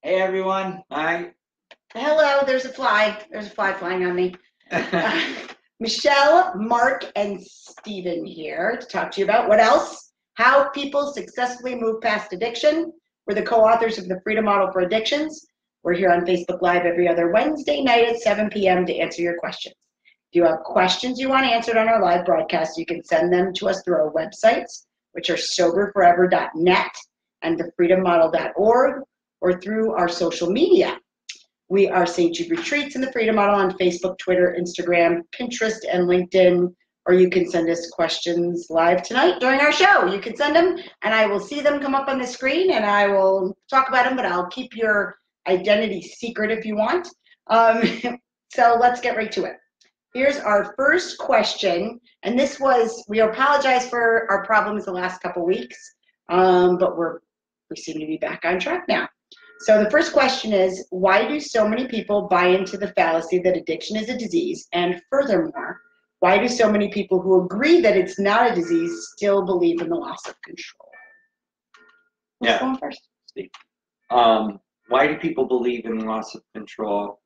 Hey everyone. Hi. Hello, there's a fly. There's a fly flying on me. Michelle, Mark, and Stephen here to talk to you about what else? How people successfully move past addiction. We're the co-authors of the Freedom Model for Addictions. We're here on Facebook Live every other Wednesday night at 7 p.m. to answer your questions. If you have questions you want answered on our live broadcast, you can send them to us through our websites, which are soberforever.net and thefreedommodel.org, or through our social media. We are St. Jude Retreats in the Freedom Model on Facebook, Twitter, Instagram, Pinterest, and LinkedIn. Or you can send us questions live tonight during our show. You can send them, and I will see them come up on the screen, and I will talk about them, but I'll keep your identity secret if you want. So let's get right to it. Here's our first question, and this was, we apologize for our problems the last couple weeks, but we seem to be back on track now. So the first question is, why do so many people buy into the fallacy that addiction is a disease? And furthermore, why do so many people who agree that it's not a disease still believe in the loss of control? Who's going first? Steve. Why do people believe in loss of control?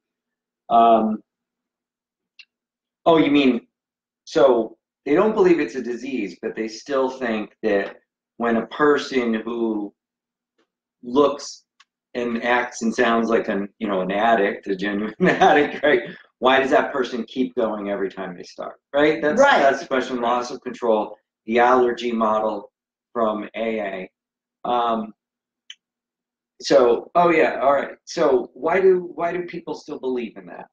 Oh, you mean, so they don't believe it's a disease, but they still think that when a person who looks and acts and sounds like an addict, a genuine addict, right? Why does that person keep going every time they start, right? That's the question. Loss of control, the allergy model from AA. So, oh yeah, all right. So why do people still believe in that?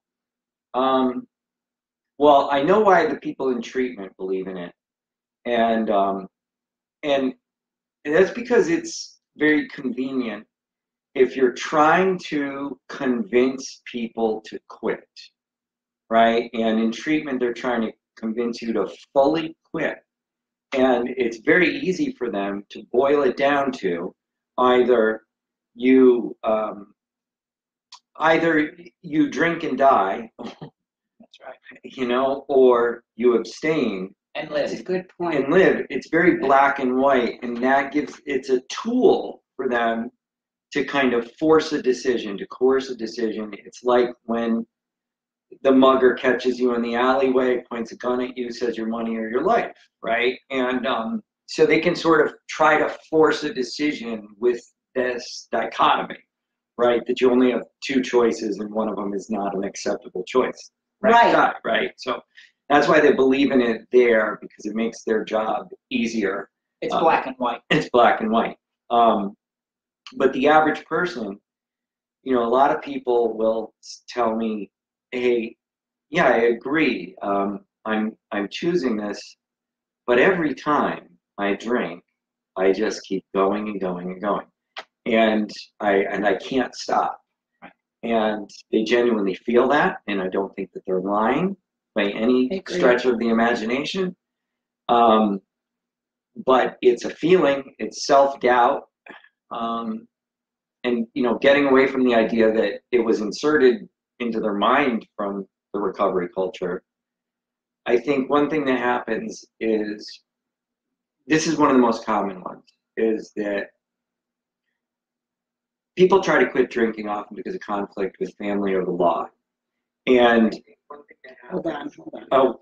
Well, I know why the people in treatment believe in it, and that's because it's very convenient. If you're trying to convince people to quit, right? And in treatment, they're trying to convince you to fully quit. And it's very easy for them to boil it down to either you drink and die, that's right, or you abstain and live. That's a good point. And live. It's very black and white, and it's a tool for them to kind of force a decision, to coerce a decision. It's like when the mugger catches you in the alleyway, points a gun at you, says your money or your life, right? And so they can sort of try to force a decision with this dichotomy, right? That you only have two choices and one of them is not an acceptable choice. Right. Right. So that's why they believe in it there, because it makes their job easier. It's black and white. It's black and white. But the average person, a lot of people will tell me, hey, yeah, I agree. I'm choosing this, but every time I drink, I just keep going and going and going. And I can't stop. And they genuinely feel that, and I don't think that they're lying by any stretch of the imagination. But it's a feeling, it's self-doubt. And getting away from the idea that it was inserted into their mind from the recovery culture. I think one thing that happens is, this is one of the most common ones, is that people try to quit drinking often because of conflict with family or the law. And hold on. Oh,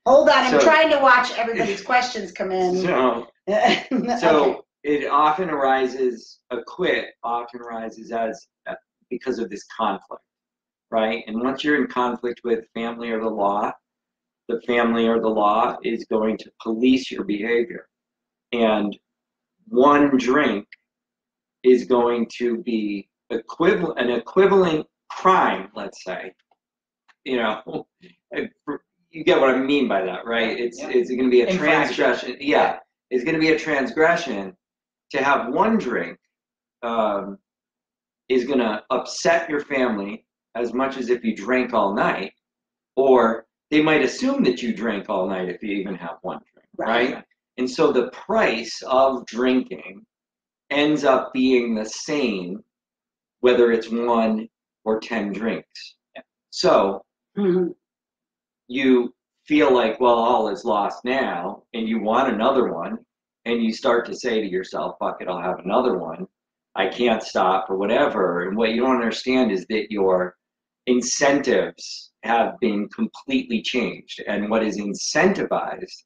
hold on. I'm trying to watch everybody's questions come in. So Okay. It often arises, as because of this conflict, right? And once you're in conflict with family or the law, the family or the law is going to police your behavior. And one drink is going to be an equivalent crime, let's say. You get what I mean by that, right? It's going to be a transgression. Yeah, it's going to be a transgression. To have one drink is going to upset your family as much as if you drank all night, or they might assume that you drank all night if you even have one drink, right? And so the price of drinking ends up being the same whether it's 1 or 10 drinks. So you feel like, well, all is lost now, and you want another one, and you start to say to yourself, fuck it, I'll have another one. I can't stop or whatever. And what you don't understand is that your incentives have been completely changed. And what is incentivized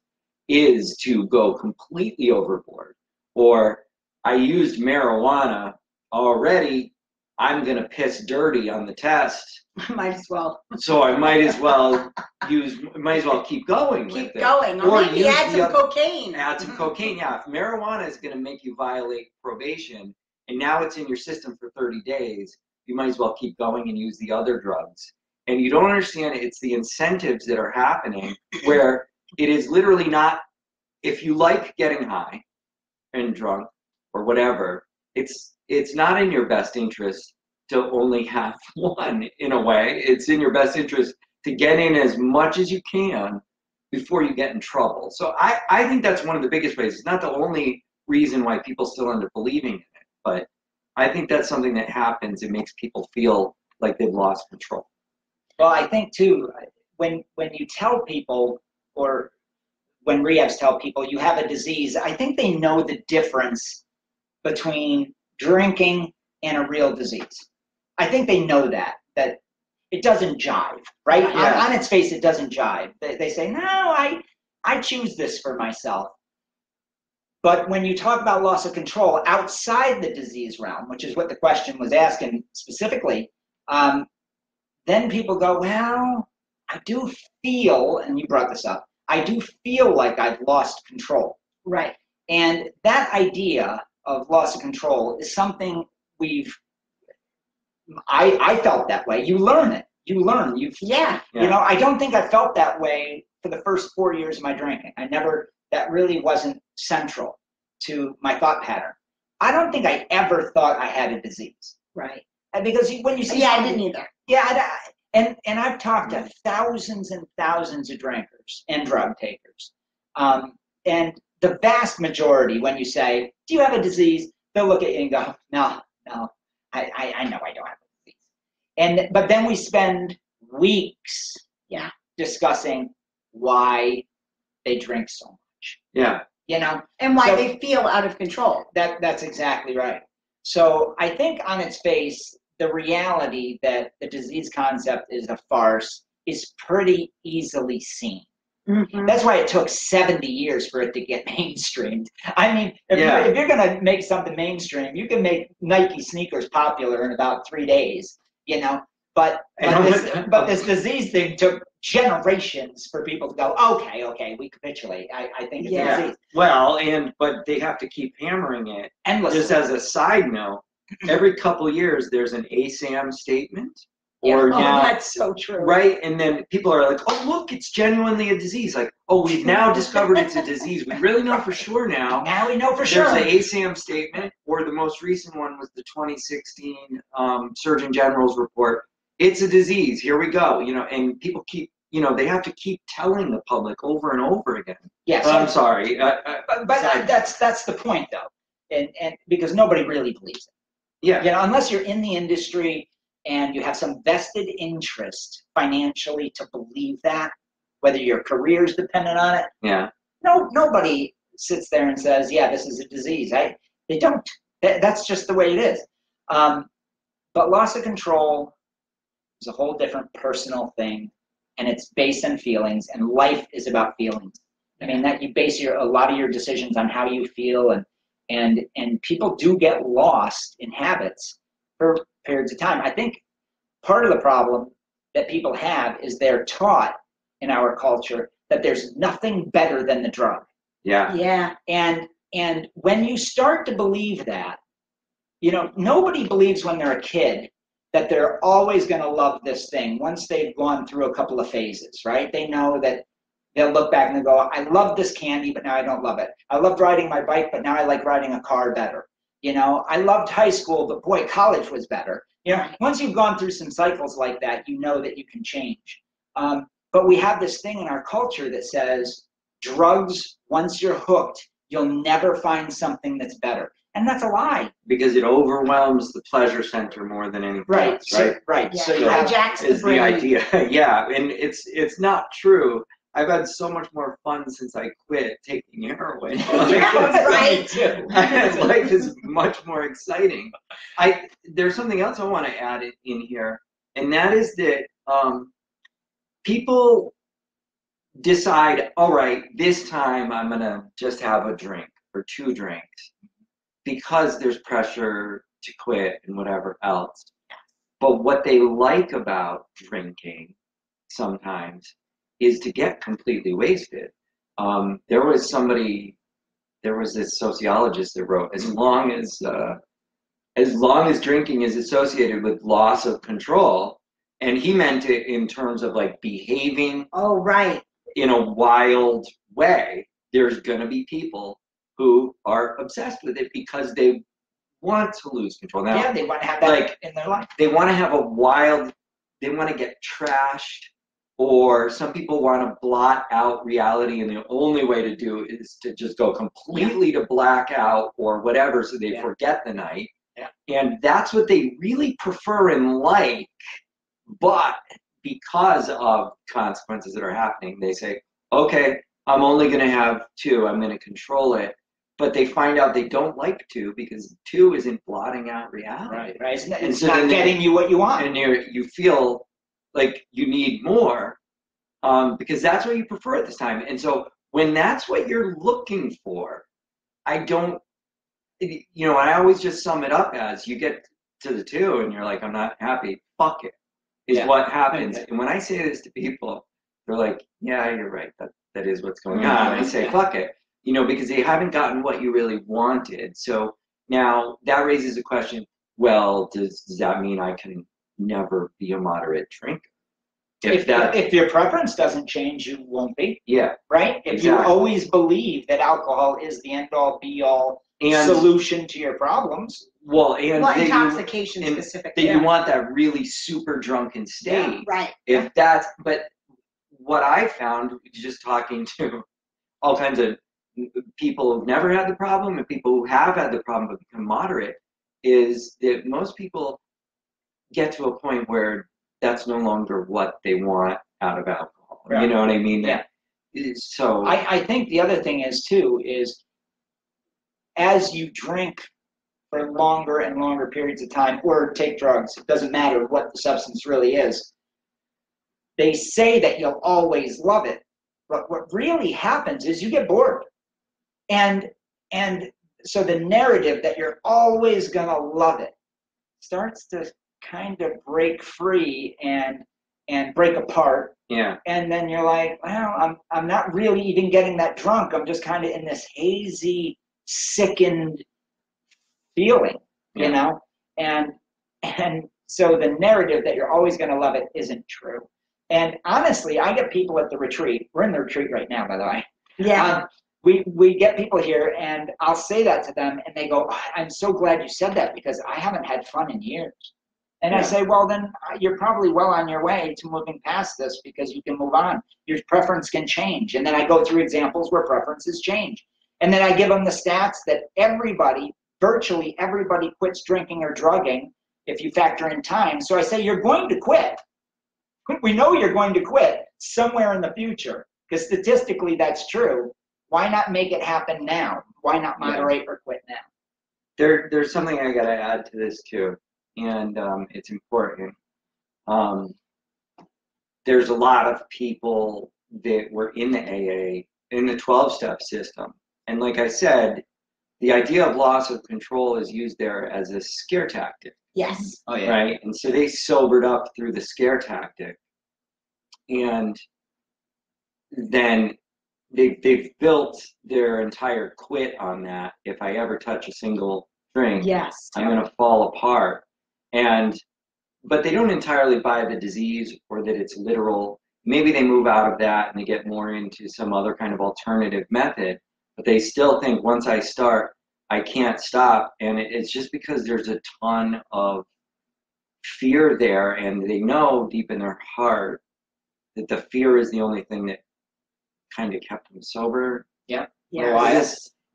is to go completely overboard. Or I used marijuana already, I'm going to piss dirty on the test. Might as well. So I might as well keep going with it. Keep going. Or maybe add some cocaine. Add some cocaine, yeah. If marijuana is going to make you violate probation, and now it's in your system for 30 days, you might as well keep going and use the other drugs. And you don't understand, it's the incentives that are happening where it is literally not, if you like getting high and drunk or whatever, it's not in your best interest to only have one. In a way, it's in your best interest to get in as much as you can before you get in trouble. So I think that's one of the biggest ways. It's not the only reason why people still end up believing in it, but I think that's something that happens. It makes people feel like they've lost control. Well, I think too, when you tell people, or when rehabs tell people you have a disease, I think they know the difference between drinking and a real disease. I think they know that it doesn't jive, right? Yeah. On its face, it doesn't jive. They say, no, I choose this for myself. But when you talk about loss of control outside the disease realm, which is what the question was asking specifically, then people go, well, I do feel, and you brought this up, I do feel like I've lost control. Right. And that idea of loss of control is something I felt that way. You learn it. You learn. You know, I don't think I felt that way for the first 4 years of my drinking. That really wasn't central to my thought pattern. I don't think I ever thought I had a disease. Right. Because when you see I didn't either. Yeah, and I've talked to thousands and thousands of drinkers and drug takers. And the vast majority, when you say, do you have a disease? They'll look at you and go, no, I know I don't have a disease. But then we spend weeks discussing why they drink so much. Yeah. You know? And why they feel out of control. That's exactly right. So I think on its face, the reality that the disease concept is a farce is pretty easily seen. Mm-hmm. That's why it took 70 years for it to get mainstreamed. I mean, if you're going to make something mainstream, you can make Nike sneakers popular in about 3 days, you know. But this disease thing took generations for people to go, okay, we capitulate. I think it's a disease. Well, but they have to keep hammering it. Endlessly. Just as a side note, every couple years there's an ASAM statement. Or now, that's so true. Right? And then people are like, oh, look, it's genuinely a disease. Like, oh, we've now discovered it's a disease. We really know for sure now. Now we know for sure. There's the ASAM statement, or the most recent one was the 2016 Surgeon General's report. It's a disease. Here we go. You know, and people keep, you know, they have to keep telling the public over and over again. Yes. I'm sorry. But that's the point, though. And because nobody really believes it. Yeah. You know, unless you're in the industry and you have some vested interest financially to believe that, whether your career is dependent on it. Yeah. Nobody sits there and says, yeah, this is a disease. They don't. That's just the way it is. But loss of control is a whole different personal thing, and it's based on feelings, and life is about feelings. I mean, that you base a lot of your decisions on how you feel, and people do get lost in habits for periods of time. I think part of the problem that people have is they're taught in our culture that there's nothing better than the drug. Yeah. Yeah. And when you start to believe that, you know, nobody believes when they're a kid that they're always going to love this thing once they've gone through a couple of phases, right? They know that they'll look back and they'll go, I love this candy, but now I don't love it. I loved riding my bike, but now I like riding a car better. You know, I loved high school, but boy, college was better. You know, once you've gone through some cycles like that, you know that you can change. But we have this thing in our culture that says drugs, once you're hooked, you'll never find something that's better. And that's a lie. Because it overwhelms the pleasure center more than anything else, right? Right. Yeah. So hijacks is the idea. Yeah, and it's not true. I've had so much more fun since I quit taking heroin. Right. Life is much more exciting. There's something else I want to add in here, and that is that people decide, all right, this time I'm gonna just have a drink or 2 drinks because there's pressure to quit and whatever else. But what they like about drinking sometimes is to get completely wasted. There was this sociologist that wrote, as long as drinking is associated with loss of control, and he meant it in terms of like behaving Oh, right. in a wild way, there's going to be people who are obsessed with it because they want to lose control. Now, Yeah, they want to have that like, in their life. they want to have they want to get trashed, or some people want to blot out reality, and the only way to do it is to just go completely to blackout or whatever, so they forget the night. Yeah. And that's what they really prefer and like, but because of consequences that are happening, they say, okay, I'm only going to have 2, I'm going to control it. But they find out they don't like 2 because 2 isn't blotting out reality. Right. And It's so not then getting you what you want. And you feel like you need more, because that's what you prefer at this time. And so when that's what you're looking for, I always just sum it up as, you get to the 2 and you're like, I'm not happy, fuck it, is what happens. And when I say this to people, they're like, yeah, you're right, that is what's going on. I say, fuck it, because they haven't gotten what you really wanted. So now that raises a question, well, does that mean I can never be a moderate drinker? If your preference doesn't change, you won't be. Yeah. Right? If you always believe that alcohol is the end-all, be-all solution to your problems. Well, intoxication specifically. That you want that really super drunken state. Right. But what I found, just talking to all kinds of people who've never had the problem and people who have had the problem but become moderate, is that most people get to a point where that's no longer what they want out of alcohol. Right. You know what I mean? Yeah. So I think the other thing is too, is as you drink for longer and longer periods of time, or take drugs, it doesn't matter what the substance really is, they say that you'll always love it. But what really happens is you get bored. And so the narrative that you're always gonna love it starts to kind of break free and break apart. Yeah. And then you're like, well, I'm not really even getting that drunk. I'm just kind of in this hazy, sickened feeling, you know? And so the narrative that you're always going to love it isn't true. And honestly, I get people at the retreat. We're in the retreat right now, by the way. Yeah. We get people here, and I'll say that to them, and they go, oh, I'm so glad you said that because I haven't had fun in years. And I say, well, then you're probably well on your way to moving past this because you can move on. Your preference can change. And then I go through examples where preferences change. And then I give them the stats that virtually everybody quits drinking or drugging if you factor in time. So I say, you're going to quit. We know you're going to quit somewhere in the future because statistically that's true. Why not make it happen now? Why not moderate or quit now? There's something I got to add to this too. And it's important. There's a lot of people that were in the AA, in the 12-step system. And like I said, the idea of loss of control is used there as a scare tactic. Yes. Oh, yeah. Right? And so they sobered up through the scare tactic. And then they've built their entire quit on that. If I ever touch a single drink, I'm going to fall apart. But they don't entirely buy the disease or that it's literal. Maybe they move out of that and they get more into some other kind of alternative method, but they still think once I start, I can't stop. And it's just because there's a ton of fear there, and they know deep in their heart that the fear is the only thing that kind of kept them sober. Yeah.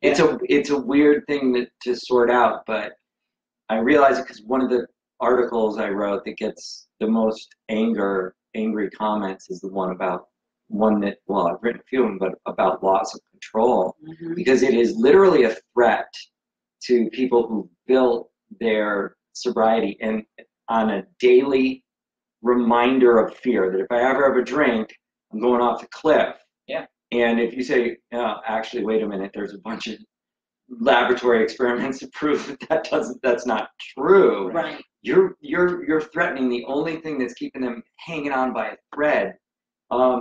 It's a weird thing to sort out, but I realize it because one of the articles I wrote that gets the most angry comments is the one about one that, well, I've written a few of them, but about loss of control, Mhm. because it is literally a threat to people who built their sobriety and on a daily reminder of fear that if I ever have a drink, I'm going off the cliff. Yeah. And if you say, no, actually, wait a minute, there's a bunch of laboratory experiments to prove that's not true. Right. You're threatening the only thing that's keeping them hanging on by a thread.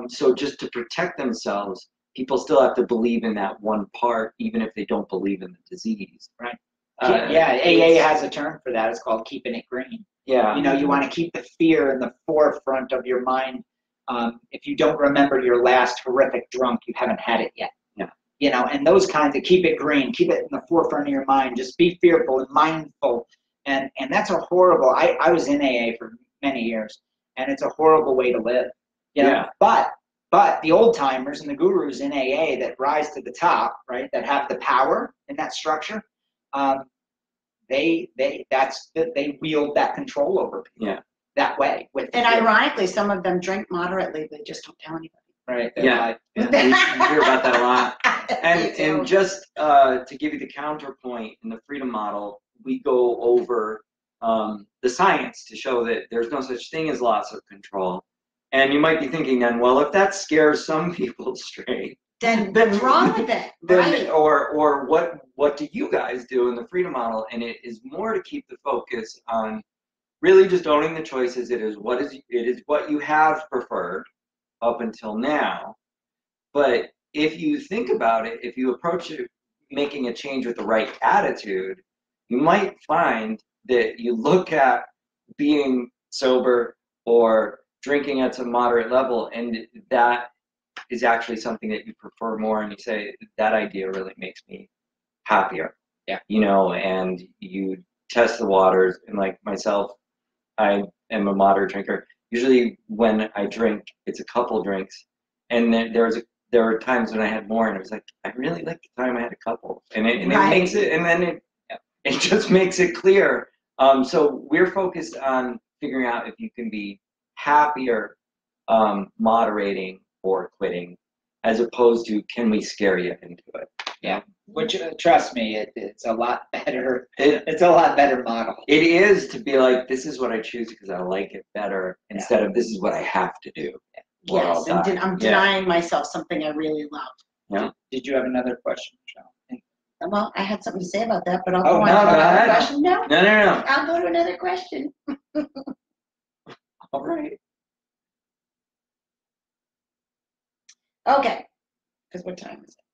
So just to protect themselves, people still have to believe in that one part, even if they don't believe in the disease. Right. Yeah, AA has a term for that. It's called keeping it green. Yeah. You know, you want to keep the fear in the forefront of your mind. If you don't remember your last horrific drunk, you haven't had it yet. Yeah. You know, and those kinds of keep it green, keep it in the forefront of your mind. Just be fearful and mindful. And that's a horrible. I was in AA for many years, and it's a horrible way to live. You know? Yeah. But the old timers and the gurus in AA that rise to the top, right, that have the power in that structure, they wield that control over people. Yeah. That way. And ironically, some of them drink moderately, they just don't tell anybody. Right. Yeah. We hear about that a lot. And just to give you the counterpoint in the freedom model, we go over the science to show that there's no such thing as loss of control. And you might be thinking then, well, if that scares some people straight, then what's wrong with it? then, Right. or what do you guys do in the freedom model? And it is more to keep the focus on really just owning the choices. It is what you have preferred up until now. But if you think about it, if you approach it making a change with the right attitude, you might find that you look at being sober or drinking at some moderate level, and that is actually something that you prefer more, and you say, that idea really makes me happier. Yeah. You know, and you test the waters, and like myself, I am a moderate drinker. Usually when I drink, it's a couple drinks, and then there were times when I had more, and it was like, I really like the time I had a couple, and it makes it, and then it just makes it clear. So we're focused on figuring out if you can be happier, moderating or quitting, as opposed to can we scare you into it? Yeah. Which, trust me, it's a lot better. It's a lot better model. It is to be like, this is what I choose because I like it better, instead of this is what I have to do. Yes, I'm denying myself something I really love. Yeah. Did you have another question, Michelle? Well, I had something to say about that, but I'll Oh, go on no, to go another ahead. question. No, No. I'll go to another question. All right. Okay, because what time is it?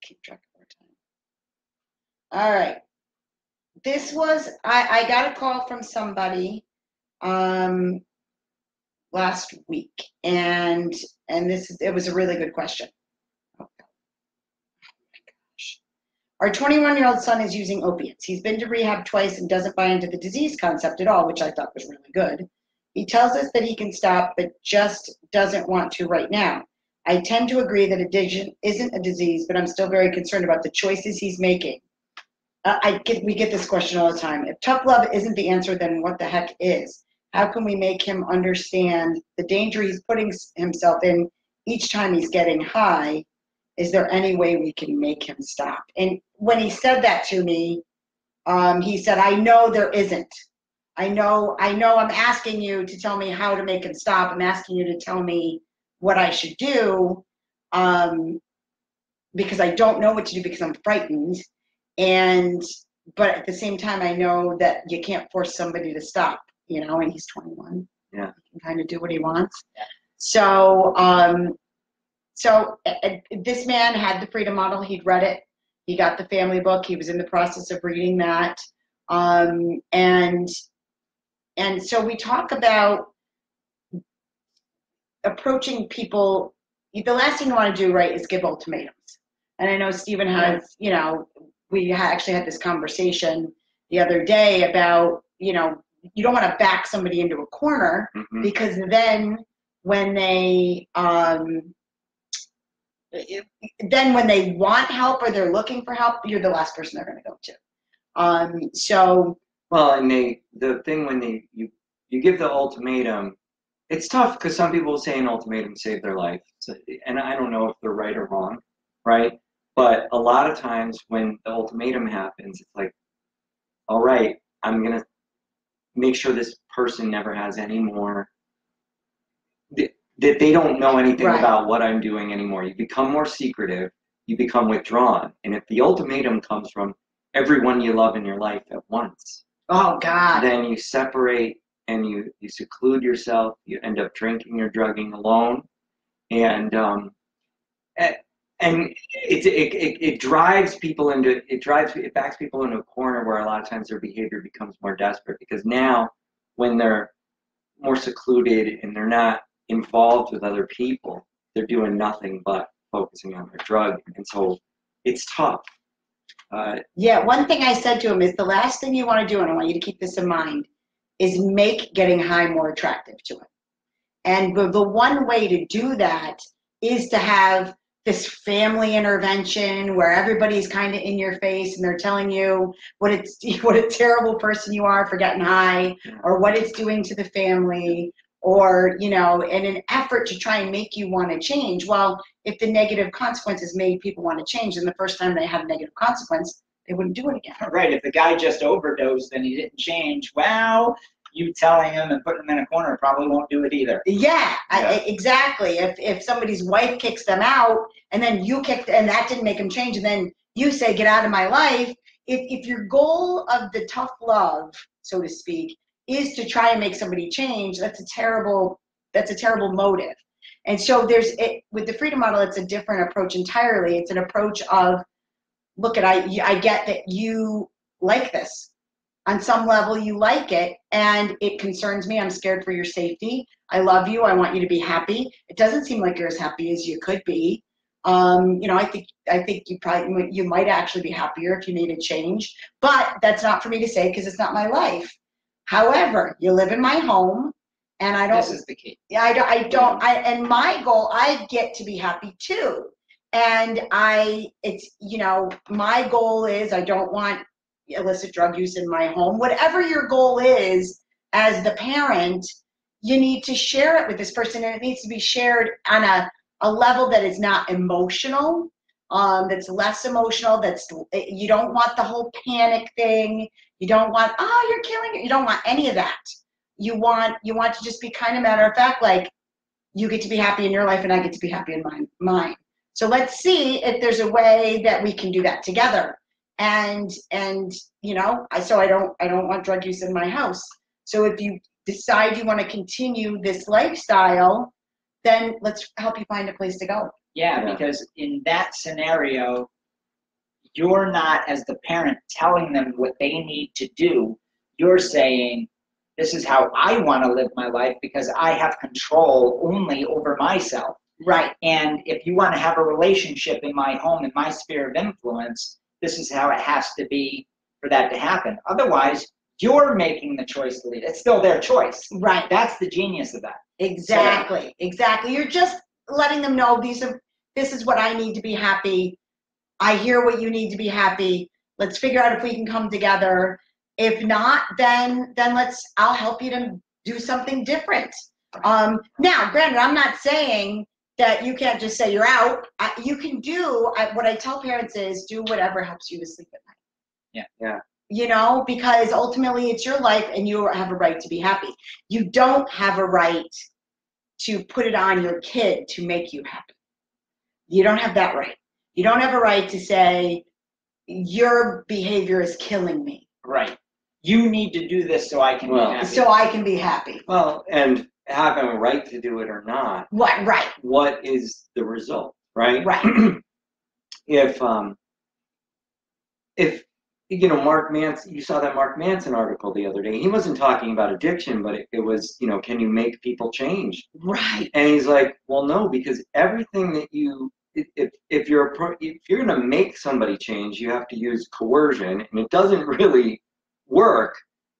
Keep track of our time. All right. This was, I got a call from somebody last week, and it was a really good question. Oh my gosh. Our 21-year-old son is using opiates. He's been to rehab twice and doesn't buy into the disease concept at all, which I thought was really good. He tells us that he can stop, but just doesn't want to right now. I tend to agree that addiction isn't a disease, but I'm still very concerned about the choices he's making. We get this question all the time. If tough love isn't the answer, then what the heck is? How can we make him understand the danger he's putting himself in each time he's getting high? Is there any way we can make him stop? And when he said that to me, he said, I know there isn't. I know I'm asking you to tell me how to make him stop. I'm asking you to tell me what I should do, because I don't know what to do because I'm frightened. But at the same time, I know that you can't force somebody to stop, you know, and he's 21. Yeah. He can kind of do what he wants. So, this man had the freedom model. He'd read it. He got the family book. He was in the process of reading that. And so we talk about approaching people. The last thing you want to do, right, is give ultimatums. And I know Stephen has, you know, we actually had this conversation the other day about, you know, you don't want to back somebody into a corner, because then when they want help or they're looking for help, you're the last person they're going to go to. Well, and the thing when you give the ultimatum, It's tough because some people say an ultimatum saved their life, so, and I don't know if they're right or wrong, right? But a lot of times when the ultimatum happens, it's like, all right, I'm gonna make sure this person never has any more, that they don't know anything Right. about what I'm doing anymore. You become more secretive, you become withdrawn, and if the ultimatum comes from everyone you love in your life at once, Oh God. then you separate and you seclude yourself. You end up drinking or drugging alone, and it drives people into it backs people into a corner where a lot of times their behavior becomes more desperate, because now when they're more secluded and they're not involved with other people, they're doing nothing but focusing on their drug, and so it's tough. Yeah, one thing I said to him is the last thing you want to do, and I want you to keep this in mind, is make getting high more attractive to him. And the one way to do that is to have this family intervention where everybody's kind of in your face and they're telling you what a terrible person you are for getting high, or what it's doing to the family, or in an effort to try and make you want to change. Well, if the negative consequences made people want to change, then the first time they had a negative consequence, they wouldn't do it again. Right. If the guy just overdosed and he didn't change, well, you telling him and putting him in a corner probably won't do it either. Yeah. Exactly. If somebody's wife kicks them out and then you kicked, and that didn't make them change, and then you say, get out of my life. If your goal of the tough love, so to speak, is to try and make somebody change, that's a terrible motive. And so with the freedom model, it's a different approach entirely. It's an approach of, look, I get that you like this. On some level, you like it, and it concerns me. I'm scared for your safety. I love you. I want you to be happy. It doesn't seem like you're as happy as you could be. I think you might actually be happier if you made a change, but that's not for me to say because it's not my life. However, you live in my home, and I don't. This is the key. Yeah, and my goal, I get to be happy too. And my goal is, I don't want illicit drug use in my home. Whatever your goal is as the parent, you need to share it with this person, and it needs to be shared on a level that is not emotional, that's less emotional, you don't want the whole panic thing. You don't want, oh, you're killing it. You don't want any of that. You want to just be kind of matter of fact, like, you get to be happy in your life and I get to be happy in mine. So let's see if there's a way that we can do that together. And so I don't want drug use in my house. So if you decide you want to continue this lifestyle, then let's help you find a place to go. Yeah, because in that scenario, you're not, as the parent, telling them what they need to do. You're saying, this is how I want to live my life because I have control only over myself. Right. And if you want to have a relationship in my home, in my sphere of influence, this is how it has to be for that to happen. Otherwise, you're making the choice to leave. It's still their choice. Right. That's the genius of that. Exactly. Exactly. You're just letting them know this is what I need to be happy. I hear what you need to be happy. Let's figure out if we can come together. If not, then I'll help you to do something different. Now, granted, I'm not saying that you can't just say you're out. You can what I tell parents is do whatever helps you to sleep at night. Yeah. Because ultimately it's your life and you have a right to be happy. You don't have a right to put it on your kid to make you happy. You don't have that right. You don't have a right to say your behavior is killing me. Right. You need to do this so I can be happy. So I can be happy. Well, and having a right to do it or not. What? Right. What is the result, right? Right. If Mark Manson, you saw that Mark Manson article the other day. He wasn't talking about addiction, but it was, can you make people change? Right. And he's like, well, no, because everything that if you're going to make somebody change, you have to use coercion, and it doesn't really work.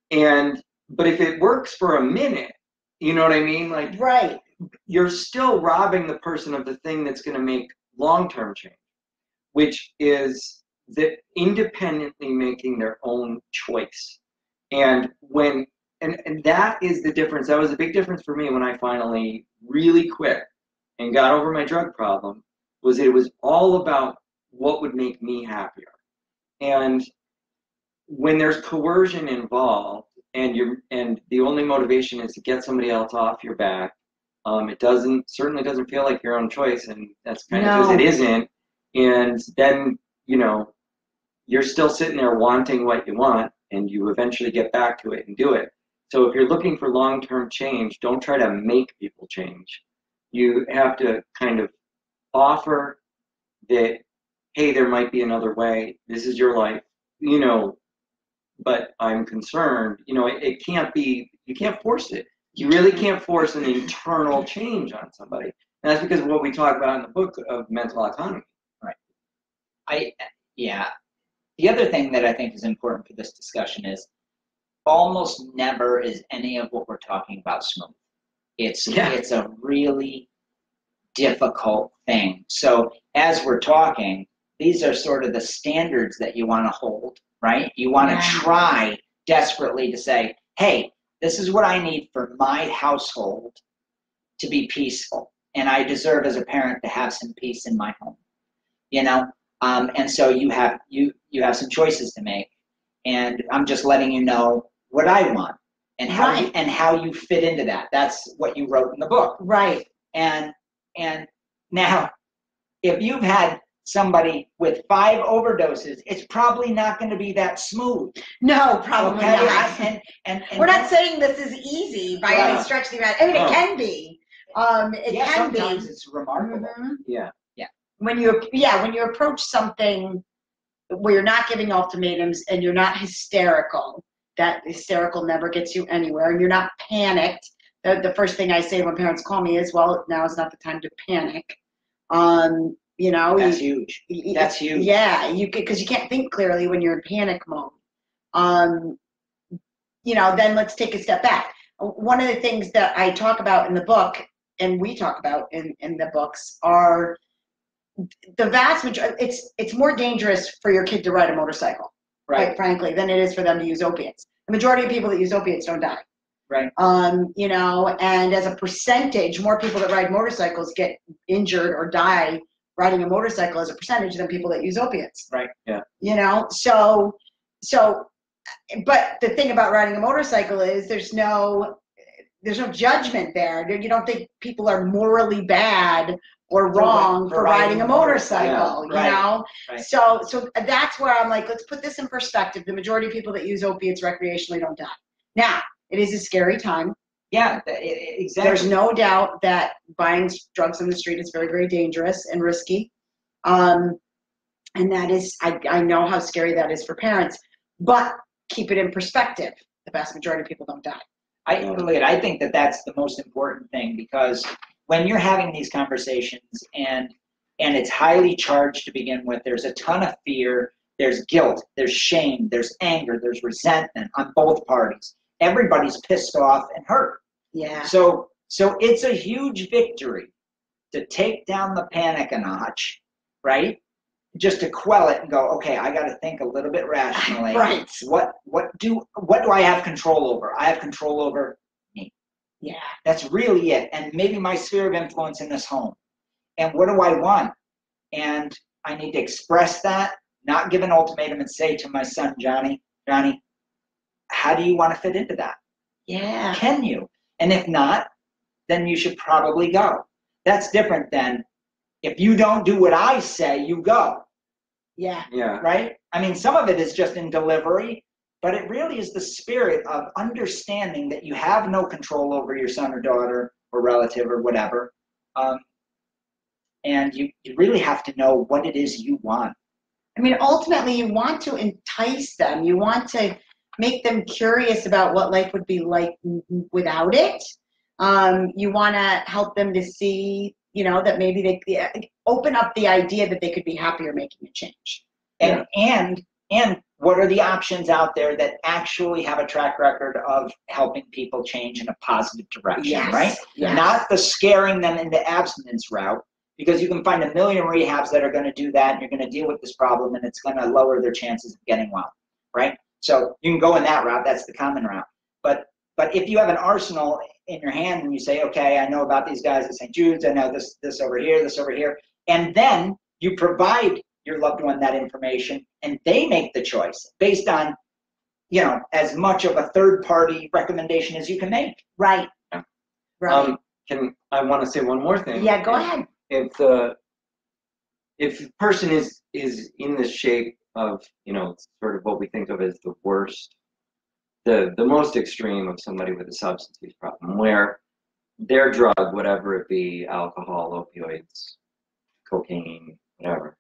But if it works for a minute, you know what I mean? Like, right. You're still robbing the person of the thing that's going to make long-term change, which is that independently making their own choice. And when and that is the difference. That was a big difference for me when I finally really quit and got over my drug problem, was that it was all about what would make me happier. And when there's coercion involved and the only motivation is to get somebody else off your back, it certainly doesn't feel like your own choice, and that's kind of because it isn't. And then, you're still sitting there wanting what you want, and you eventually get back to it and do it. So if you're looking for long-term change, don't try to make people change. You have to kind of offer that, hey, there might be another way. This is your life, but I'm concerned, it can't be, you can't force it. You really can't force an internal change on somebody. And that's because of what we talk about in the book of mental autonomy. Right. The other thing that I think is important for this discussion is almost never is any of what we're talking about smooth. It's a really difficult thing. So as we're talking, these are sort of the standards that you want to hold, right? You want to try desperately to say, hey, this is what I need for my household to be peaceful. And I deserve as a parent to have some peace in my home, and so you have some choices to make. And I'm just letting you know what I want and how you fit into that. That's what you wrote in the book. Right. And now, if you've had somebody with 5 overdoses, it's probably not going to be that smooth. No, probably not. And we're not saying this is easy by any stretch of the imagination. I mean, it can be. It can sometimes be. it's remarkable. Mm-hmm. Yeah. When you approach something where you're not giving ultimatums and you're not hysterical, that hysterical never gets you anywhere, and you're not panicked. The first thing I say when parents call me is, well, now is not the time to panic. That's huge. That's huge. Yeah, because you can't think clearly when you're in panic mode. Then let's take a step back. One of the things that I talk about in the book, and we talk about in the books, are the vast majority. It's more dangerous for your kid to ride a motorcycle, quite frankly, than it is for them to use opiates. The majority of people that use opiates don't die. Right. And as a percentage, more people that ride motorcycles get injured or die riding a motorcycle as a percentage than people that use opiates. Right. Yeah. But the thing about riding a motorcycle is there's no judgment there. You don't think people are morally bad or wrong for riding a motorcycle, Right. So that's where I'm like, let's put this in perspective. The majority of people that use opiates recreationally don't die. Now, it is a scary time. Yeah, exactly. There's no doubt that buying drugs on the street is very, very dangerous and risky. And that is, I know how scary that is for parents, but keep it in perspective. The vast majority of people don't die. I think that's the most important thing, because when you're having these conversations and it's highly charged to begin with, there's a ton of fear, there's guilt, there's shame, there's anger, there's resentment on both parties. Everybody's pissed off and hurt. Yeah. So it's a huge victory to take down the panic a notch, right? Just to quell it and go, okay, I got to think a little bit rationally. Right. What do I have control over? I have control over me. Yeah. That's really it. And maybe my sphere of influence in this home. And what do I want? And I need to express that, not give an ultimatum and say to my son, Johnny, how do you want to fit into that? Yeah. Can you? And if not, then you should probably go. That's different than if you don't do what I say, you go. Yeah. Yeah. Right? I mean, some of it is just in delivery, but it really is the spirit of understanding that you have no control over your son or daughter or relative or whatever. And you really have to know what it is you want. I mean, ultimately, you want to entice them. You want to make them curious about what life would be like without it. You want to help them to see, that maybe they open up the idea that they could be happier making a change. And what are the options out there that actually have a track record of helping people change in a positive direction, right? Yes. Not the scaring them into abstinence route, because you can find a million rehabs that are going to do that, and you're going to deal with this problem, and it's going to lower their chances of getting well, right? So you can go in that route. That's the common route. But But if you have an arsenal in your hand and you say, okay, I know about these guys at St. Jude's, I know this over here, and then you provide your loved one that information and they make the choice based on, as much of a third party recommendation as you can make. Right. Yeah. Right. I want to say one more thing. Yeah, go ahead. If the person is in the shape of, sort of what we think of as the worst, the most extreme of somebody with a substance use problem, where their drug, whatever it be, alcohol, opioids, cocaine, whatever,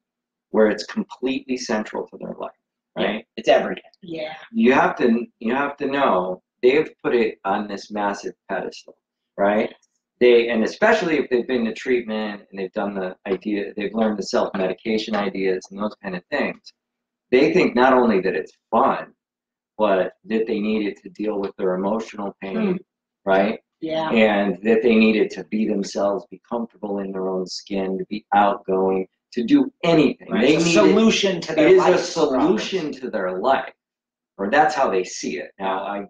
where it's completely central to their life, right? It's everything. Yeah. You have to know they've put it on this massive pedestal, right? And especially if they've been to treatment and they've learned the self-medication ideas and those kind of things, they think not only that it's fun, but that they need it to deal with their emotional pain, right? Yeah. And that they need it to be themselves, be comfortable in their own skin, to be outgoing, to do anything. Right. They It's a need solution to their it is life. a solution to their life, or that's how they see it. Now,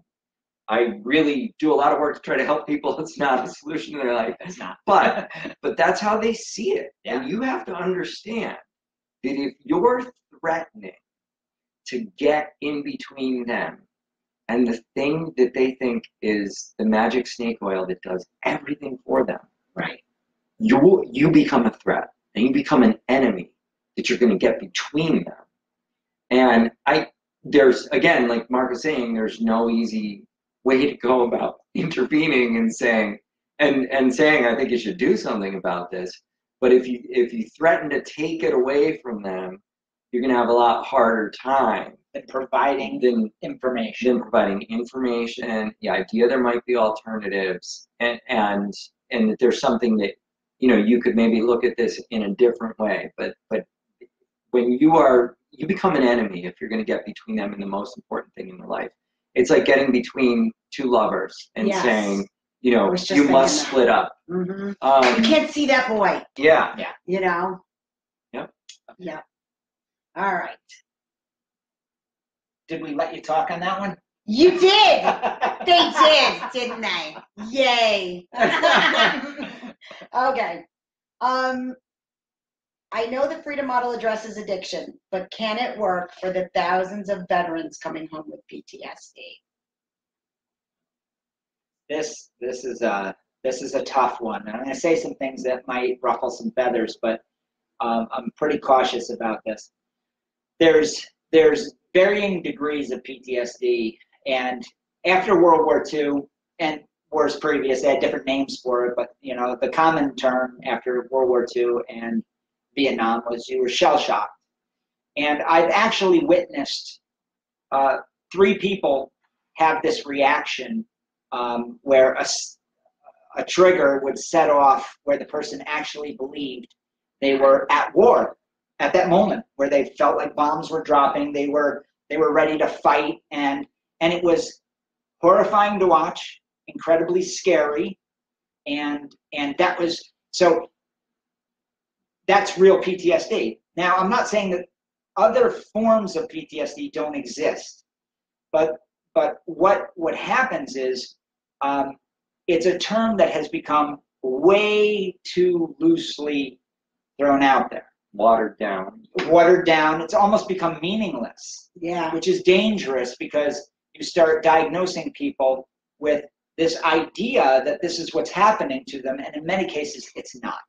I really do a lot of work to try to help people. It's not a solution to their life. It's not. But that's how they see it. Yeah. And you have to understand that if you're threatening to get in between them and the thing that they think is the magic snake oil that does everything for them, Right. you become a threat and you become an enemy that you're going to get between them. And there's, again, like Mark was saying, there's no easy way to go about intervening and saying, I think you should do something about this. But if you threaten to take it away from them, you're going to have a lot harder time than providing information. The idea there might be alternatives, and that there's something that, you could maybe look at this in a different way. But when you become an enemy if you're going to get between them and the most important thing in their life. It's like getting between two lovers and saying, you must split up. Mm-hmm. You can't see that boy. Yeah. Yeah. Yep. Yeah. All right. Did we let you talk on that one? You did. They did, didn't they? Yay. Okay. I know the Freedom Model addresses addiction, but can it work for the thousands of veterans coming home with PTSD? This is a tough one. And I'm going to say some things that might ruffle some feathers, but I'm pretty cautious about this. There's varying degrees of PTSD, and after World War II and wars previous, they had different names for it, but the common term after World War II and Vietnam was you were shell-shocked. And I've actually witnessed 3 people have this reaction where a trigger would set off where the person actually believed they were at war at that moment, where they felt like bombs were dropping, they were ready to fight, and it was horrifying to watch, incredibly scary, and that was so. That's real PTSD. Now, I'm not saying that other forms of PTSD don't exist, but what happens is it's a term that has become way too loosely thrown out there. Watered down. It's almost become meaningless. Yeah. Which is dangerous because you start diagnosing people with this idea that this is what's happening to them, and in many cases, it's not.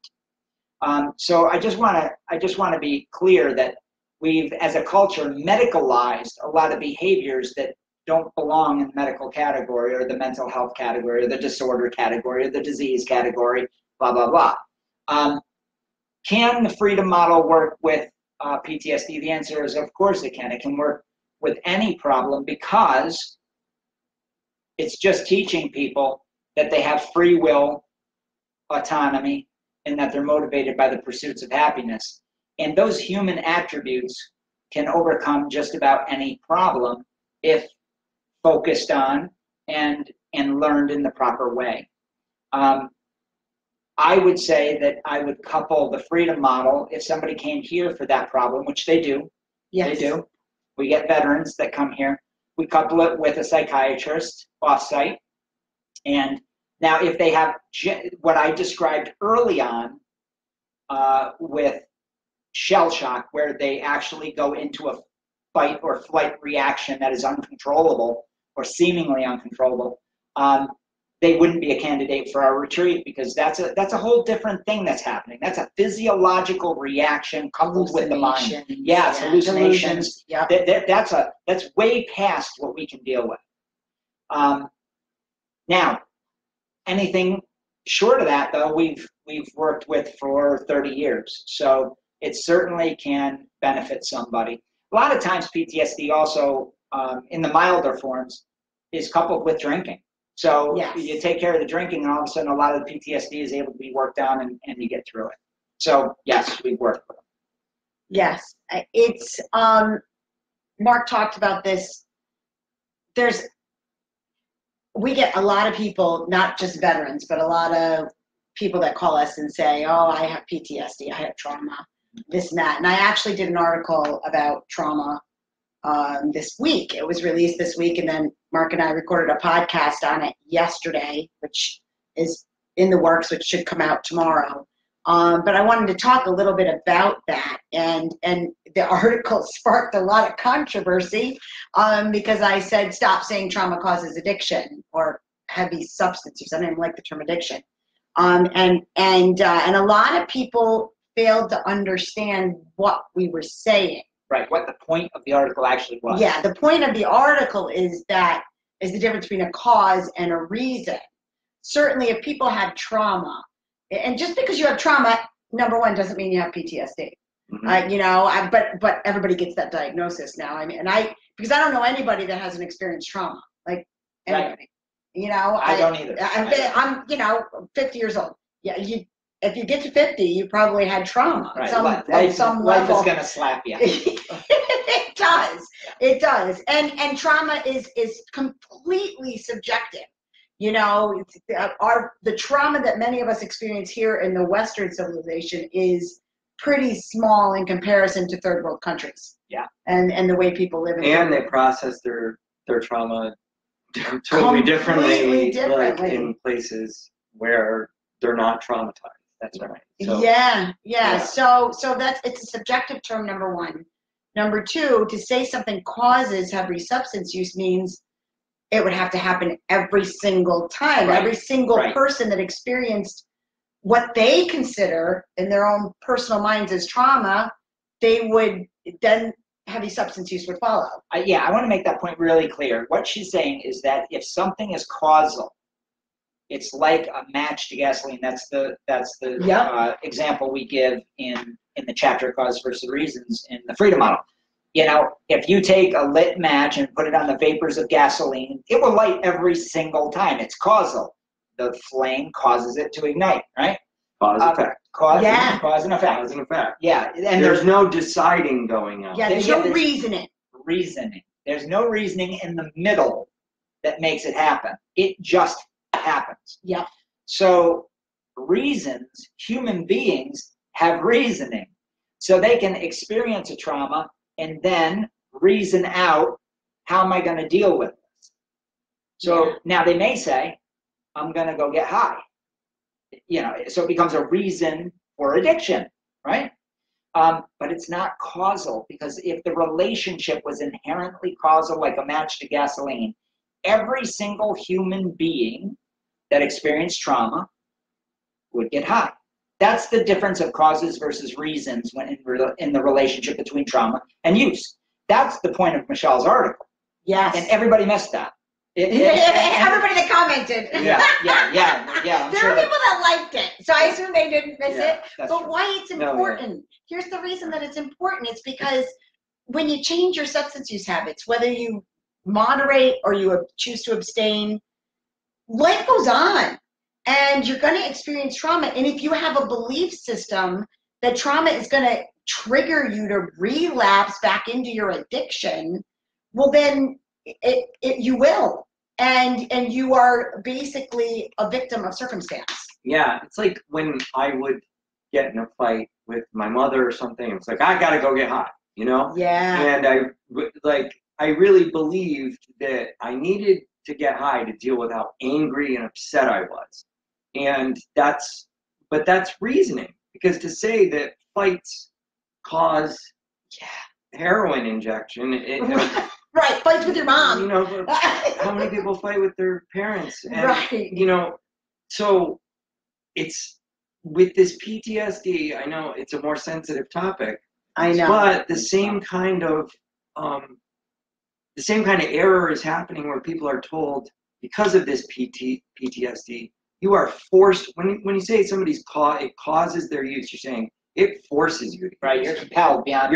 So I just want to be clear that we've, as a culture, medicalized a lot of behaviors that don't belong in the medical category or the mental health category or the disorder category or the disease category, blah, blah, blah. Can the Freedom Model work with PTSD? The answer is, of course it can. It can work with any problem because it's just teaching people that they have free will, autonomy, and that they're motivated by the pursuits of happiness. And those human attributes can overcome just about any problem if focused on and learned in the proper way. I would say that I would couple the Freedom Model, if somebody came here for that problem, which they do. Yes. They do. We get veterans that come here. We couple it with a psychiatrist off-site And now if they have what I described early on with shell shock, where they actually go into a fight or flight reaction that is uncontrollable or seemingly uncontrollable, they wouldn't be a candidate for our retreat, because that's a whole different thing that's happening. That's a physiological reaction coupled with the mind. Yeah, it's hallucinations. Yeah. That's way past what we can deal with. Now, anything short of that, though, we've worked with for 30 years. So it certainly can benefit somebody. A lot of times PTSD also, in the milder forms, is coupled with drinking. So you take care of the drinking, and all of a sudden a lot of the PTSD is able to be worked on, and you get through it. So yes, we've worked with them. Yes, it's, Mark talked about this. We get a lot of people, not just veterans, but a lot of people that call us and say, oh, I have PTSD, I have trauma, this and that. And I actually did an article about trauma this week. It was released this week, and then Mark and I recorded a podcast on it yesterday, which is in the works, which should come out tomorrow. But I wanted to talk a little bit about that, and the article sparked a lot of controversy because I said stop saying trauma causes addiction or heavy substance use. I didn't like the term addiction, and a lot of people failed to understand what we were saying. Right, what the point of the article actually was. Yeah, the point of the article is the difference between a cause and a reason. Certainly, if people have trauma, and just because you have trauma, number one, doesn't mean you have PTSD. Mm-hmm. But everybody gets that diagnosis now. I mean, because I don't know anybody that hasn't experienced trauma, like anybody. Right. I don't either. I'm 50 years old. Yeah, if you get to 50, you probably had trauma. Right. Some life level. is going to slap you. It does. It does. And trauma is completely subjective. The trauma that many of us experience here in the Western civilization is pretty small in comparison to third world countries. Yeah. And the way people live in. And they process their trauma totally differently. Like in places where they're not traumatized. That's right. So, yeah. So it's a subjective term, number one. Number two, to say something causes heavy substance use means it would have to happen every single time. Right. Every single person that experienced what they consider in their own personal minds as trauma, then heavy substance use would follow. I want to make that point really clear. What she's saying is that if something is causal, it's like a match to gasoline. That's the example we give in the chapter Cause versus Reasons in the Freedom Model. If you take a lit match and put it on the vapors of gasoline, it will light every single time. It's causal. The flame causes it to ignite, right? Cause effect. Cause and effect. Cause and effect. Yeah. And there's no deciding going on. Yeah, there's no reasoning. There's no reasoning in the middle that makes it happen. It just happens. Yep. So reasons, human beings have reasoning. So they can experience a trauma and then reason out, how am I going to deal with this? So now they may say, I'm going to go get high. So it becomes a reason for addiction, right? But it's not causal, because if the relationship was inherently causal, like a match to gasoline, every single human being that experienced trauma would get high. That's the difference of causes versus reasons when in the relationship between trauma and use. That's the point of Michelle's article. Yes. And everybody missed that. Everybody that commented. Yeah. There are people that liked it, so I assume they didn't miss it. But true. why it's important? Here's the reason that it's important. It's because when you change your substance use habits, whether you moderate or you choose to abstain, life goes on. And you're going to experience trauma. And if you have a belief system that trauma is going to trigger you to relapse back into your addiction, well, then you will. And you are basically a victim of circumstance. Yeah, it's like when I would get in a fight with my mother or something, it's like, I got to go get high, Yeah. And I really believed that I needed to get high to deal with how angry and upset I was. And that's reasoning, because to say that fights cause heroin injection, Right, fights with your mom. you know, how many people fight with their parents? And, Right. you know, so it's with this PTSD, I know it's a more sensitive topic, I know. but the same kind of error is happening where people are told, because of this PTSD, you are forced, when you say somebody's it causes their use, you're saying it forces you to Right, you're compelled beyond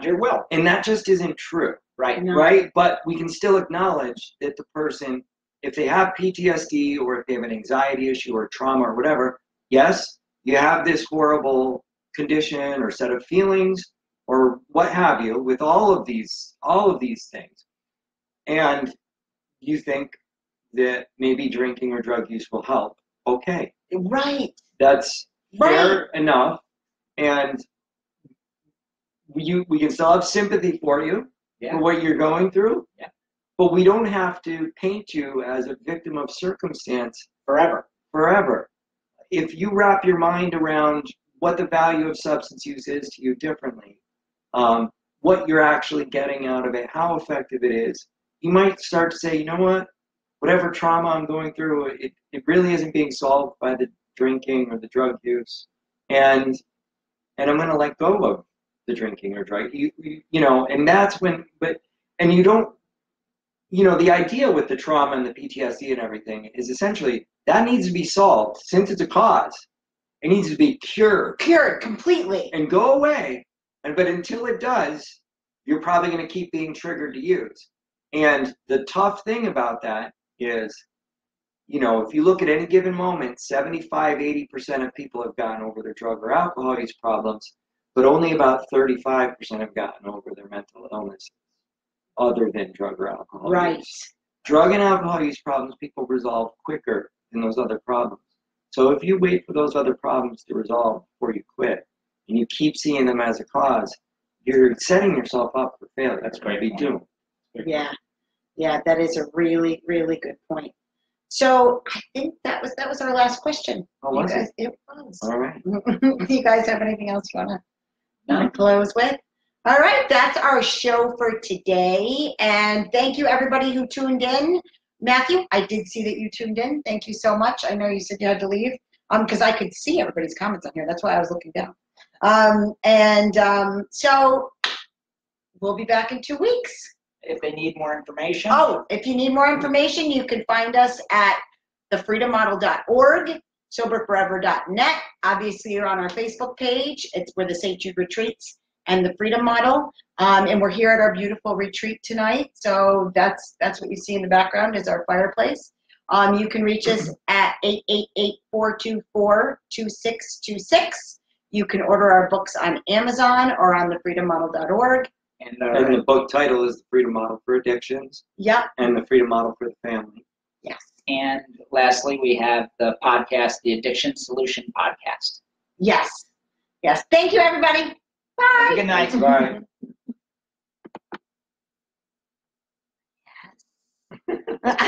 your will. And that just isn't true. Right. No. Right? But we can still acknowledge that the person, if they have PTSD or if they have an anxiety issue or trauma or whatever, yes, you have this horrible condition or set of feelings or what have you with all of these things. And you think that maybe drinking or drug use will help. Okay. Right. That's fair enough. And we can still have sympathy for you. For what you're going through, but we don't have to paint you as a victim of circumstance forever. If you wrap your mind around what the value of substance use is to you differently, what you're actually getting out of it, how effective it is, you might start to say, you know what, whatever trauma I'm going through, it really isn't being solved by the drinking or the drug use, and I'm going to let go of the drinking or drug, you know, and that's when, and you don't, you know, the idea with the trauma and the PTSD and everything is essentially that needs to be solved. Since it's a cause, it needs to be cured completely and go away. But until it does, you're probably going to keep being triggered to use. And the tough thing about that is, you know, if you look at any given moment, 75-80% of people have gotten over their drug or alcohol use problems, but only about 35% have gotten over their mental illness other than drug or alcohol use. Drug and alcohol use problems people resolve quicker than those other problems. So if you wait for those other problems to resolve before you quit, and you keep seeing them as a cause, you're setting yourself up for failure. That's great. Be doomed. Yeah, that is a really, really good point. So I think that was our last question. Oh, was it? It was. All right. You guys have anything else you want to close with? All right, that's our show for today. And thank you, everybody who tuned in. Matthew, I did see that you tuned in. Thank you so much. I know you said you had to leave because I could see everybody's comments on here. That's why I was looking down. So we'll be back in 2 weeks. If they need more information. Oh, if you need more information, you can find us at thefreedommodel.org, soberforever.net. Obviously, you're on our Facebook page. It's where the St. Jude Retreats and the Freedom Model. And we're here at our beautiful retreat tonight. So that's what you see in the background is our fireplace. You can reach us at 888-424-2626. You can order our books on Amazon or on thefreedommodel.org. And the book title is The Freedom Model for Addictions. Yep. And The Freedom Model for the Family. Yes. And lastly, we have the podcast, the Addiction Solution Podcast. Yes. Yes. Thank you, everybody. Bye. Good night. Bye.